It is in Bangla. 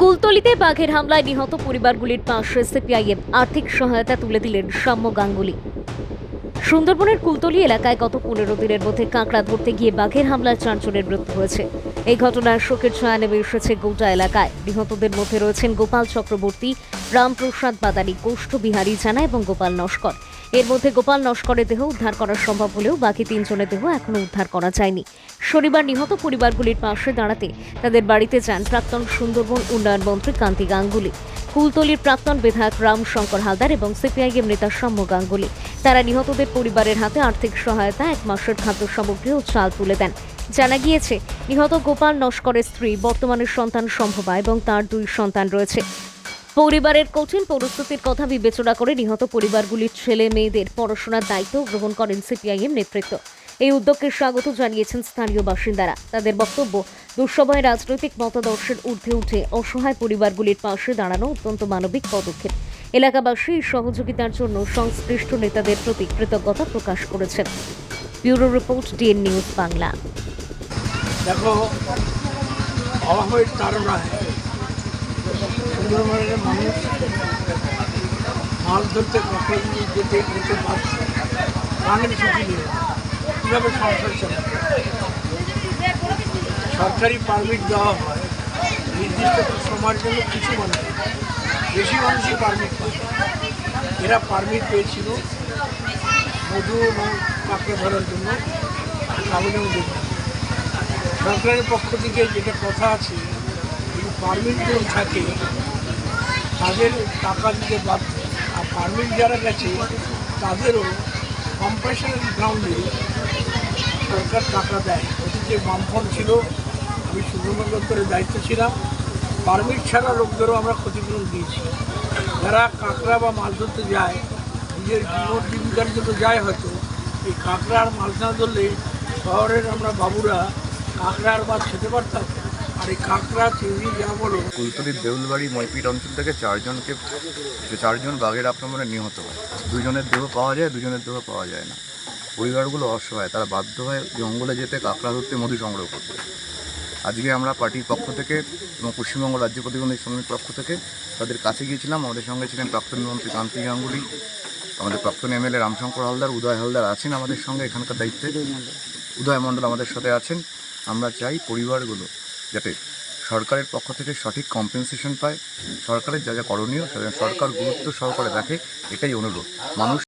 কুলতলিতে বাঘের হামলায় নিহত পরিবারগুলির পাশে সিপিআইএম আর্থিক সহায়তা তুলে দিলেন সাম্য গাঙ্গুলি। সুন্দরবনের কুলতলি এলাকায় গত 15 দিনের মধ্যে কাঁকড়া ধরতে গিয়ে বাঘের হামলায় 4 জনের মৃত্যু হয়েছে। এই ঘটনায় শোকের ছায়া নেমে এসেছে গোটা এলাকায়। নিহতদের মধ্যে রয়েছেন গোপাল চক্রবর্তী, রামপ্রসাদ বাদানি, কৌষ্ঠ বিহারী জানা এবং গোপাল নস্কর। এর মধ্যে গোপাল নস্করের দেহ উদ্ধার করা সম্ভব হলেও বাকি 3 জনের দেহ এখনো উদ্ধার করা যায়নি। শনিবার নিহত পরিবারগুলির পাশে দাঁড়াতে তাদের বাড়িতে যান প্রাক্তন সুন্দরবন উন্নয়ন মন্ত্রী কান্তি গাঙ্গুলি, কুলতলির প্রাক্তন বিধায়ক রাম শঙ্কর হালদার এবং সিপিআইএম নেতা সাম্য গাঙ্গুলি। তারা নিহতদের পরিবারের হাতে আর্থিক সহায়তা, 1 মাসের খাদ্য সামগ্রী ও চাল তুলে দেন। জানা গিয়েছে, নিহত গোপাল নস্করের স্ত্রী বর্তমানে সন্তান সম্ভবা এবং তার 2 সন্তান রয়েছে। পরিবারের কঠিন পরিস্থিতির কথা বিবেচনা করে নিহত পরিবারগুলির ছেলে মেয়েদের পড়াশোনার দায়িত্ব গ্রহণ করেন সিপিআইএম নেতৃত্ব। এই উদ্যোগকে স্বাগত জানিয়েছেন স্থানীয় বাসিন্দারা। তাদের বক্তব্য, দুঃসময়ে রাজনৈতিক মতাদর্শের ঊর্ধ্বে উঠে অসহায় পরিবারগুলির পাশে দাঁড়ানো অত্যন্ত মানবিক পদক্ষেপ। এলাকাবাসী সহযোগিতার জন্য সংশ্লিষ্ট নেতাদের প্রতি কৃতজ্ঞতা প্রকাশ করেছেন। Bureau report, DN news Bangla. দেখো, অভাবের তাড়নায় সুন্দরবনের মানুষ মাছ ধরতে যেতে পারছে, প্রাণের ঝুঁকি নিয়ে কীভাবে সংসার চালায়। সরকারি পারমিট দেওয়া হয় নির্দিষ্ট সময়ের জন্য, কিছু মানুষ, বেশি মানুষই পারমিট পায়। এরা পারমিট পেয়েছিল মধু এবং কাঁকড়া ধরার জন্য আবেদন দিতে। সরকারের পক্ষ থেকে যেটা কথা আছে, যদি পারমিট যদি থাকে তাদের টাকা দিতে বাধ্য, আর পারমিট যারা গেছে তাদেরও কম্পালসারি গ্রাউন্ডে সরকার টাকা দেয়। অতীতে বামফ্রন্ট ছিল, আমি সুন্দরবন দপ্তরের দায়িত্ব ছিলাম, পারমিট ছাড়া লোকদেরও আমরা ক্ষতিপূরণ দিয়েছি। যারা কাঁকড়া বা মাছ ধরতে যায়, নিজের জীবন জীবিকার জন্য যায়, হয়তো এই কাঁকড়া আর মাছ না ধরলে শহরের আমরা বাবুরা কাঁকড়া আর মাছ খেতে পারতাম। আর এই কাঁকড়া চিংড়ি যা বলো। কুলতলির দেউলবাড়ি মইপিট অঞ্চল থেকে 4 জন বাঘের আক্রমণে নিহত হয়। 2 জনের দেহ পাওয়া যায়, 2 জনের দেহ পাওয়া যায় না। পরিবারগুলো অসহায়, তারা বাধ্য হয় জঙ্গলে যেতে কাঁকড়া ধরতে, মধু সংগ্রহ করতে। আজকে আমরা পার্টির পক্ষ থেকে এবং পশ্চিমবঙ্গ রাজ্য প্রতিবন্ধী শ্রমিক পক্ষ থেকে তাদের কাছে গিয়েছিলাম। আমাদের সঙ্গে ছিলেন প্রাক্তন মন্ত্রী কান্তি গাঙ্গুলি, আমাদের প্রাক্তন এমএলএ রামশঙ্কর হালদার, উদয় হালদার আছেন আমাদের সঙ্গে এখানকার দায়িত্বে, উদয় মণ্ডল আমাদের সাথে আছেন। আমরা চাই পরিবারগুলো যাতে সরকারের পক্ষ থেকে সঠিক কম্পেনসেশন পায়, সরকারের যা যা করণীয় সরকার গুরুত্ব সহকারে দেখে, এটাই অনুরোধ। মানুষ